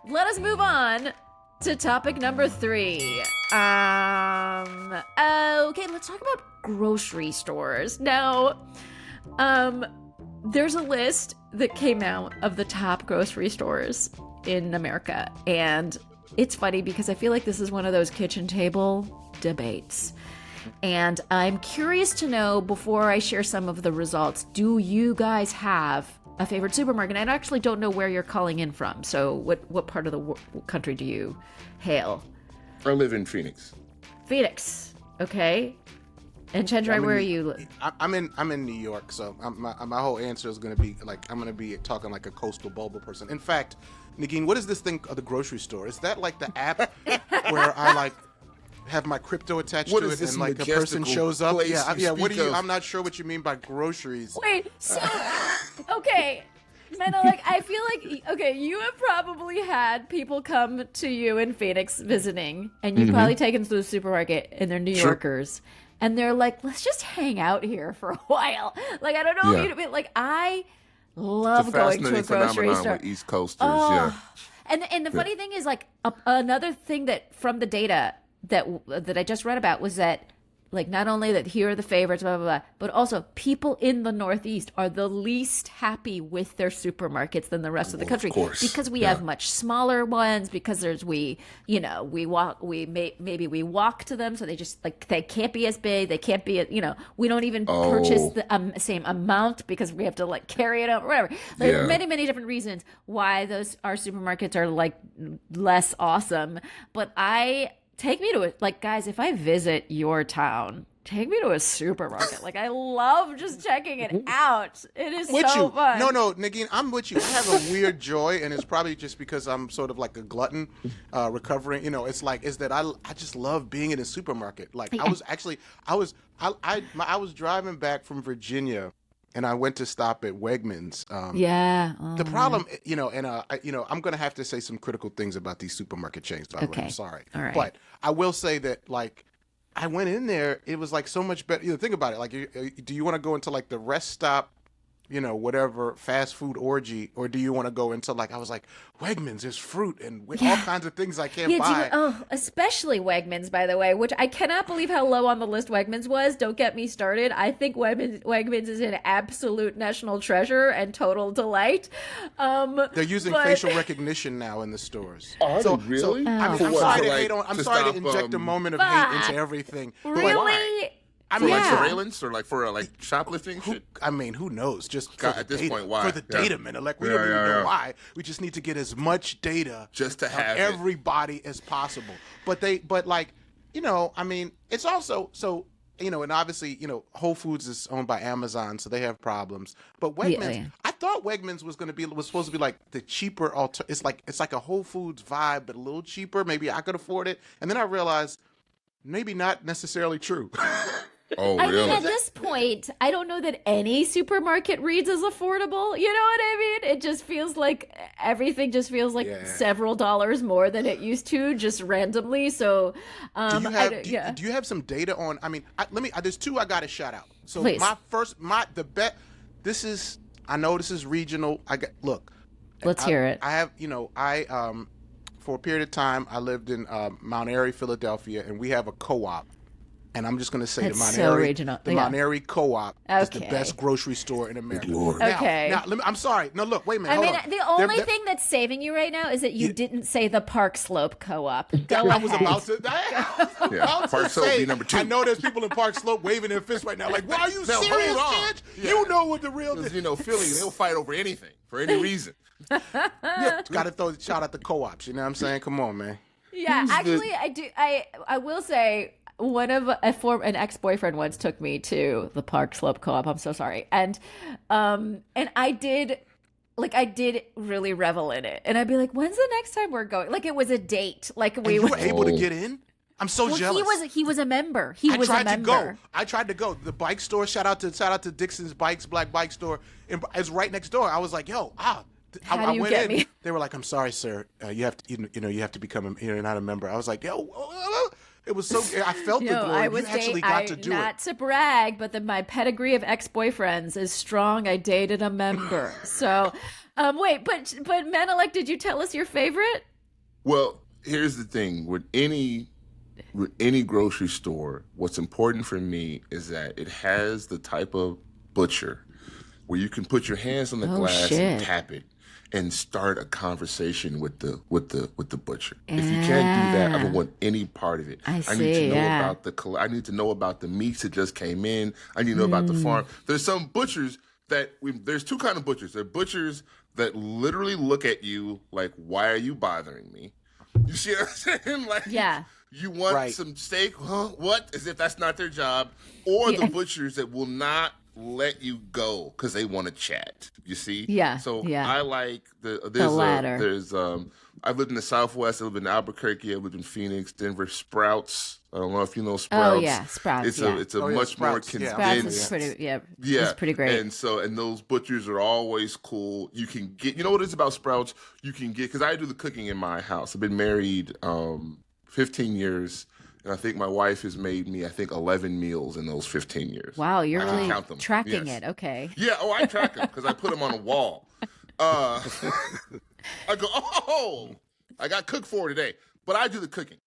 let us move on to topic number 3. Okay, let's talk about grocery stores. Now, there's a list that came out of the top grocery stores in America, and it's funny because I feel like this is one of those kitchen table debates. And I'm curious to know, before I share some of the results, do you guys have a favorite supermarket? I actually don't know where you're calling in from. So what part of the country do you hail? I live in Phoenix. Phoenix. Okay. And Chenjerai, where are you? I'm in New York, so my whole answer is going to be like, I'm going to be talking like a coastal bubble person. In fact, Negin, what is this thing of the grocery store? Is that like the app where I like have my crypto attached to it and like a person shows up? Yeah. What do you? I'm not sure what you mean by groceries. Wait, so okay, Menelek, I feel like okay, you have probably had people come to you in Phoenix visiting, and you've probably taken them to the supermarket, and they're New Yorkers, and they're like, "Let's just hang out here for a while." Like, I don't know if you like. I love going to a grocery store. With East Coasters, And the funny thing is, like, another thing that from the data that I just read about was that, like, not only that here are the favorites, blah, blah, blah, but also people in the Northeast are the least happy with their supermarkets than the rest of the country. Of course. Because we have much smaller ones, because we walk to them, so they just, like, they can't be as big, they can't be, we don't even purchase the same amount because we have to, like, carry it up, whatever. There are many, many different reasons why our supermarkets are, like, less awesome. But take me to it. Like, guys, if I visit your town, take me to a supermarket. Like, I love just checking it out. It is so fun. No, Negin, I'm with you. I have a weird joy, and it's probably just because I'm sort of like a glutton, recovering. It's that I just love being in a supermarket. Like, I was driving back from Virginia, and I went to stop at Wegmans. The problem, I'm going to have to say some critical things about these supermarket chains, by the way. I'm sorry. All right. But I will say that, like, I went in there, it was, like, so much better. Think about it. Like, do you want to go into, like, the rest stop, whatever, fast food orgy, or do you want to go into, like, I was like, Wegmans, there's fruit and all kinds of things I can't buy. Especially Wegmans, by the way, which I cannot believe how low on the list Wegmans was. Don't get me started. I think Wegmans is an absolute national treasure and total delight. They're using facial recognition now in the stores. Really? I'm sorry to inject a moment of hate into everything. Really? For surveillance or like for like shoplifting shit? I mean, who knows? Just God, at this point, why? For the data, Menelek. We don't even know why. We just need to get as much data just to have everybody as possible. But I mean, it's also and obviously, Whole Foods is owned by Amazon, so they have problems. But Wegmans, I thought Wegmans was supposed to be like the cheaper it's like a Whole Foods vibe, but a little cheaper. Maybe I could afford it. And then I realized maybe not necessarily true. Oh, really? I mean, at this point, I don't know that any supermarket reads as affordable. You know what I mean? It just feels like everything just feels like several dollars more than it used to, just randomly. So, do you have some data on? I mean, there's two I got to shout out. So Please. I know this is regional. Let's hear it. I have, for a period of time, I lived in Mount Airy, Philadelphia, and we have a co-op. And I'm just going to say the Mount Airy Co-op is the best grocery store in America. Now, I'm sorry. No, look, wait a minute. The only thing that's saving you right now is that you didn't say the Park Slope Co-op. I was about to. Park Slope be number 2. I know there's people in Park Slope waving their fists right now, like, "Why are you serious, bitch? You know what the real thing." Philly, they'll fight over anything for any reason. Got to throw a shout out the co-ops. You know what I'm saying? Come on, man. Yeah, actually, I do. I will say. An ex-boyfriend once took me to the Park Slope Co-op. I'm so sorry. And I did really revel in it. And I'd be like, when's the next time we're going? Like, it was a date. Like, you were able to get in? I'm so jealous. He was a member. I tried to go. The bike store, shout out to Dixon's Bikes, Black Bike Store. It's right next door. I was like, I went in. Me? They were like, I'm sorry, sir. You have to become you're not a member. I was like, it was so. I felt the glory. You actually got to do it. Not to brag, but my pedigree of ex-boyfriends is strong. I dated a member. So, wait, but Menelek, did you tell us your favorite? Well, here's the thing with any grocery store, what's important for me is that it has the type of butcher where you can put your hands on the glass and tap it and start a conversation with the butcher. If you can't do that, I don't want any part of it. I need to know about I need to know about the meats that just came in. I need to know about the farm. There's some butchers there's two kind of butchers. There are butchers that literally look at you like, why are you bothering me? You see what I'm saying? Like, you want some steak? Huh? What? As if that's not their job. Or the butchers that will not let you go because they want to chat. You see? Yeah. So I like the latter. I've lived in the Southwest. I lived in Albuquerque. I lived in Phoenix, Denver. Sprouts. I don't know if you know Sprouts. Oh yeah, Sprouts. It's a much more condensed. Sprouts is pretty. It's pretty great. And those butchers are always cool. You can get. You know what it is about Sprouts? You can get, because I do the cooking in my house. I've been married 15 years. And I think my wife has made me, 11 meals in those 15 years. Wow, you're really tracking it. Okay. Yeah, I track them because I put them on a wall. I go, I got cooked for today. But I do the cooking.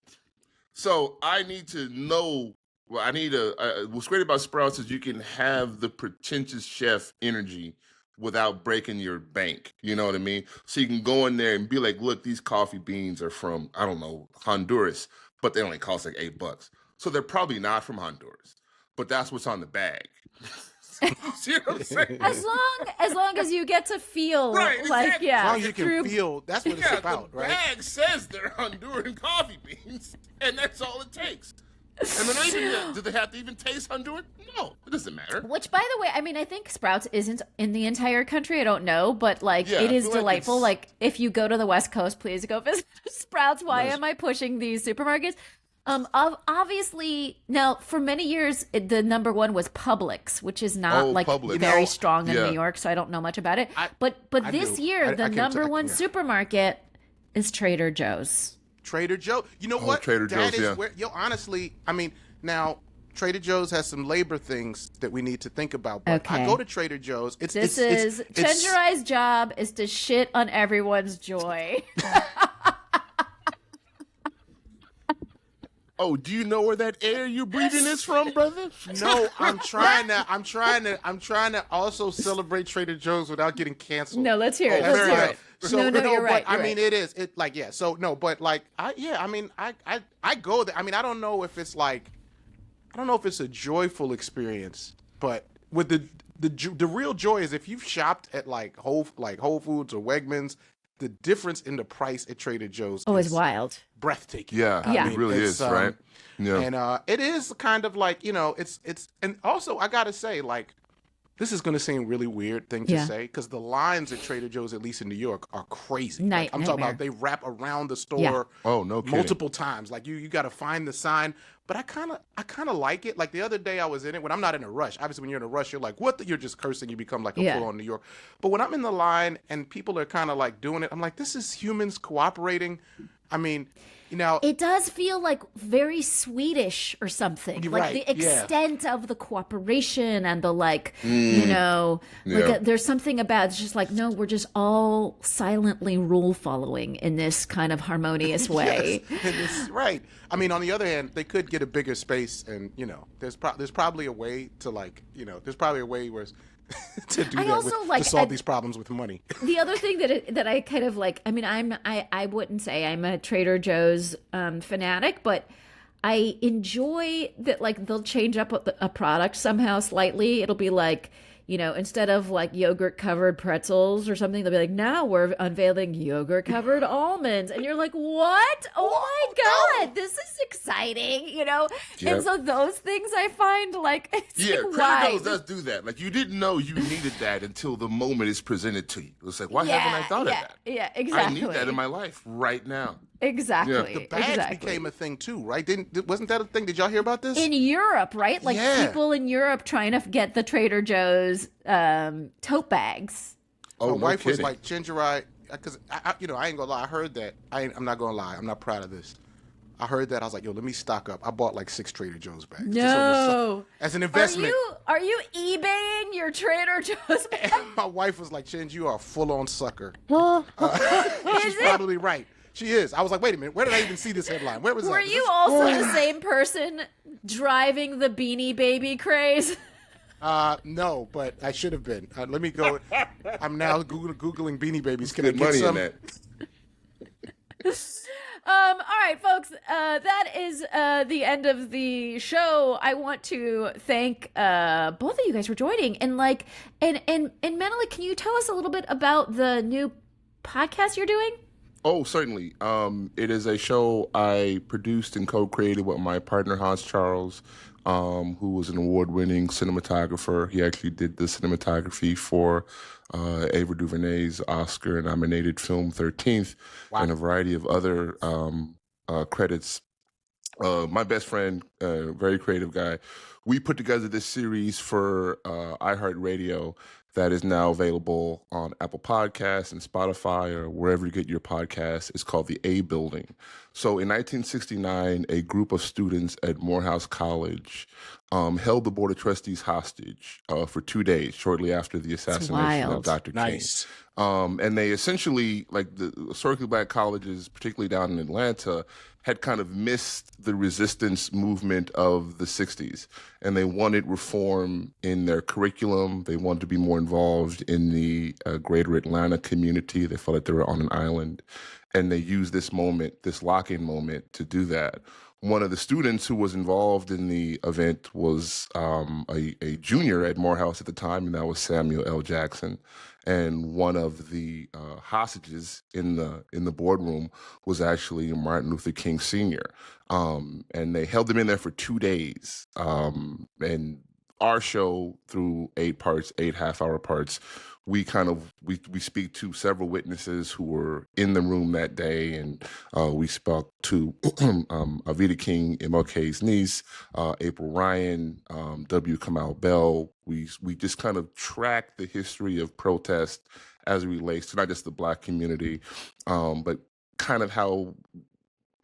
So I need to know, what's great about Sprouts is you can have the pretentious chef energy without breaking your bank. You know what I mean? So you can go in there and be like, look, these coffee beans are from, I don't know, Honduras. But they only cost like $8. So they're probably not from Honduras. But that's what's on the bag. See what I'm saying? As long as you get to feel as long as you can feel, that's what it's about, right? The bag says they're Honduran coffee beans, and that's all it takes. And they're not even, do they have to even taste Honduran? No, it doesn't matter. Which, by the way, I think Sprouts isn't in the entire country. I don't know, but it is delightful. Like, if you go to the West Coast, please go visit Sprouts. Why am I pushing these supermarkets? Obviously, now for many years, the number one was Publix, which is not very strong in New York, so I don't know much about it. But this year, the number one supermarket is Trader Joe's. Trader Joe. You know what? Trader Joe's, where, honestly, now Trader Joe's has some labor things that we need to think about. But I go to Trader Joe's. Chenjerai's job is to shit on everyone's joy. Oh, do you know where that air you're breathing is from, brother? No, I'm trying to also celebrate Trader Joe's without getting canceled. No, let's hear it. Let's hear it. So you're right. I mean, it is. It So no, but I go there. I mean, I don't know if it's a joyful experience, but with the real joy is if you've shopped at Whole Foods or Wegmans, the difference in the price at Trader Joe's is wild, breathtaking. Yeah, it really is, right? Yeah, and it is kind of it's and also I gotta say this is going to seem really weird thing to say because the lines at Trader Joe's, at least in New York, are crazy. I'm talking about they wrap around the store multiple times. Like you got to find the sign. But I kind of like it. Like the other day I was in it when I'm not in a rush. Obviously, when you're in a rush, you're like, what? You're just cursing. You become like a full-on New York. But when I'm in the line and people are kind of doing it, I'm like, this is humans cooperating. I mean, it does feel very Swedish or something. The extent of the cooperation and the there's something about it's just no, we're just all silently rule following in this kind of harmonious way. Yes, right. I mean, on the other hand, they could get a bigger space, and there's probably a way to there's probably a way where. To do to solve these problems with money. The other thing that I kind of I mean, I wouldn't say I'm a Trader Joe's fanatic, but I enjoy that they'll change up a product somehow slightly. It'll be instead of yogurt covered pretzels or something, they'll be now we're unveiling yogurt covered almonds, and you're like, what? Oh my God, this is exciting, Yep. And so those things I find Trader Joe's does do that. You didn't know you needed that until the moment is presented to you. It's why haven't I thought of that? Yeah, exactly. I need that in my life right now. Exactly. Yeah. The badge became a thing too, right? Wasn't that a thing? Did y'all hear about this? In Europe, right? People in Europe trying to get the Trader Joe's tote bags. My wife was like, Chenjerai, because I ain't gonna lie. I heard that. I'm not gonna lie. I'm not proud of this. I heard that. I was like, let me stock up. I bought 6 Trader Joe's bags. No. As an investment. Are you eBaying your Trader Joe's bag? My wife was like, Chenj, you are a full-on sucker. Well, she's probably right. She is. I was like, wait a minute, where did I even see this headline? Where was that? Were you also the same person driving the Beanie Baby craze? No, but I should have been. Let me go. I'm now Googling Beanie Babies. Can I Good get money some? in that. All right, folks, that is the end of the show. I want to thank both of you guys for joining. And Menelek, can you tell us a little bit about the new podcast you're doing? Oh, certainly. It is a show I produced and co-created with my partner, Hans Charles, who was an award-winning cinematographer. He actually did the cinematography for Ava DuVernay's Oscar-nominated film 13th, and a variety of other credits. My best friend, very creative guy, we put together this series for iHeartRadio that is now available on Apple Podcasts and Spotify or wherever you get your podcasts. It's called The A Building. So in 1969, a group of students at Morehouse College held the Board of Trustees hostage for 2 days shortly after the assassination of Dr. King. And they essentially, like the historically black colleges, particularly down in Atlanta, had kind of missed the resistance movement of the 60s. And they wanted reform in their curriculum. They wanted to be more involved in the greater Atlanta community. They felt like they were on an island. And they used this moment, this lock-in moment, to do that. One of the students who was involved in the event was a junior at Morehouse at the time, and that was Samuel L. Jackson. And one of the hostages in the boardroom was actually Martin Luther King Sr. And they held him in there for 2 days. And our show, through 8 parts, 8 half-hour parts, we speak to several witnesses who were in the room that day, and we spoke to Avita King, MLK's niece, April Ryan, W. Kamau Bell. We just kind of track the history of protest as it relates to not just the Black community, but kind of how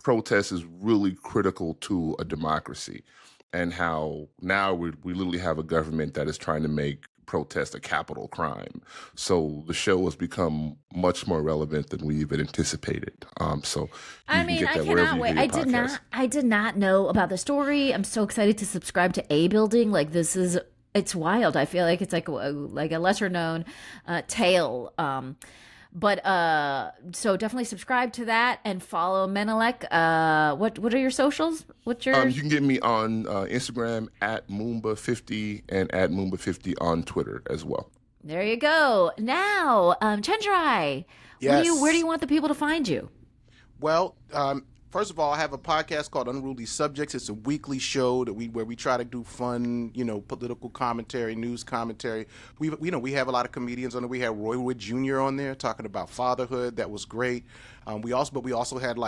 protest is really critical to a democracy, and how now we literally have a government that is trying to make protest a capital crime. So the show has become much more relevant than we even anticipated. So I cannot wait. I did not know about the story. I'm so excited to subscribe to A Building. Like, it's wild. I feel like it's like a lesser known tale. But so definitely subscribe to that and follow Menelek. What are your socials? What's your? You can get me on Instagram at Moomba50 and at Moomba50 on Twitter as well. There you go. Now, Chenjerai, yes. Where do you want the people to find you? Well, first of all, I have a podcast called Unruly Subjects. It's a weekly show where we try to do fun, political commentary, news commentary. We have a lot of comedians on it. We had Roy Wood Jr. on there talking about fatherhood. That was great. We also had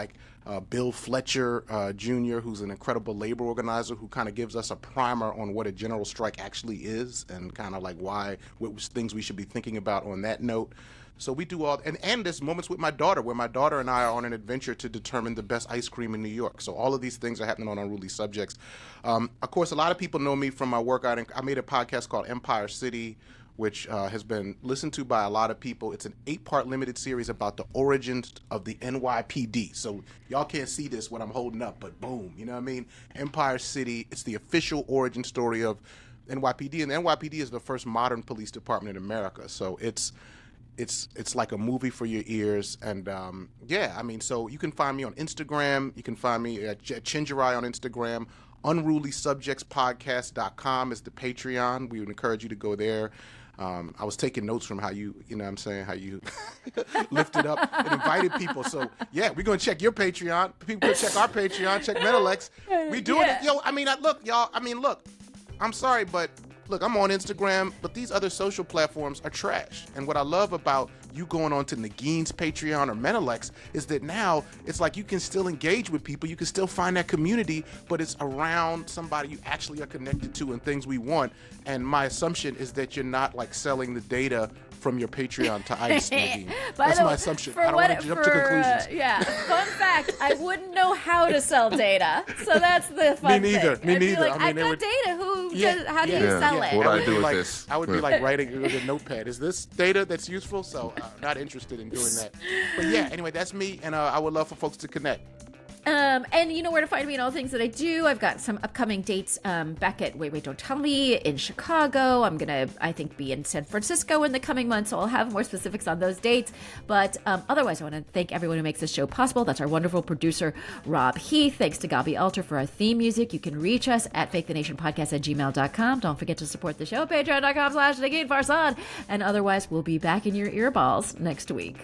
Bill Fletcher Jr., who's an incredible labor organizer, who kind of gives us a primer on what a general strike actually is and kind of what things we should be thinking about on that note. So we do all, and there's moments with my daughter where my daughter and I are on an adventure to determine the best ice cream in New York. So all of these things are happening on Unruly Subjects. Of course, a lot of people know me from my work. I made a podcast called Empire City, which has been listened to by a lot of people. It's an 8-part limited series about the origins of the NYPD. So y'all can't see this, what I'm holding up, but boom, you know what I mean? Empire City, it's the official origin story of NYPD, and the NYPD is the first modern police department in America. So it's like a movie for your ears. And so you can find me on Instagram. You can find me at Chenjerai on Instagram. UnrulySubjectsPodcast.com is the Patreon. We would encourage you to go there. I was taking notes from how you lifted up and invited people. So yeah, we're gonna check your Patreon. People can check our Patreon. Check Menelek's. We doing it. Yo, look, y'all. Look. I'm sorry, but look, I'm on Instagram, but these other social platforms are trash. And what I love about you going on to Negin's Patreon or Menelek's is that now it's like you can still engage with people. You can still find that community, but it's around somebody you actually are connected to and things we want. And my assumption is that you're not selling the data from your Patreon to ICE, Negin. That's my assumption. I don't want to jump to conclusions. Fun fact, I wouldn't know how to sell data. So that's the fun Me neither. thing. Me neither. I've got data. Who how do you sell it? What do I would do be with like, this? I would be like writing it with a notepad. Is this data that's useful? So not interested in doing that. But yeah, anyway, that's me, and I would love for folks to connect. And you know where to find me and all the things that I do. I've got some upcoming dates back at Wait, Don't Tell Me in Chicago. I'm going to, I think, be in San Francisco in the coming months, so I'll have more specifics on those dates. But otherwise, I want to thank everyone who makes this show possible. That's our wonderful producer, Rob Heath. Thanks to Gabi Alter for our theme music. You can reach us at fakethenationpodcast@gmail.com. Don't forget to support the show, patreon.com/Negin Farsad. And otherwise, we'll be back in your earballs next week.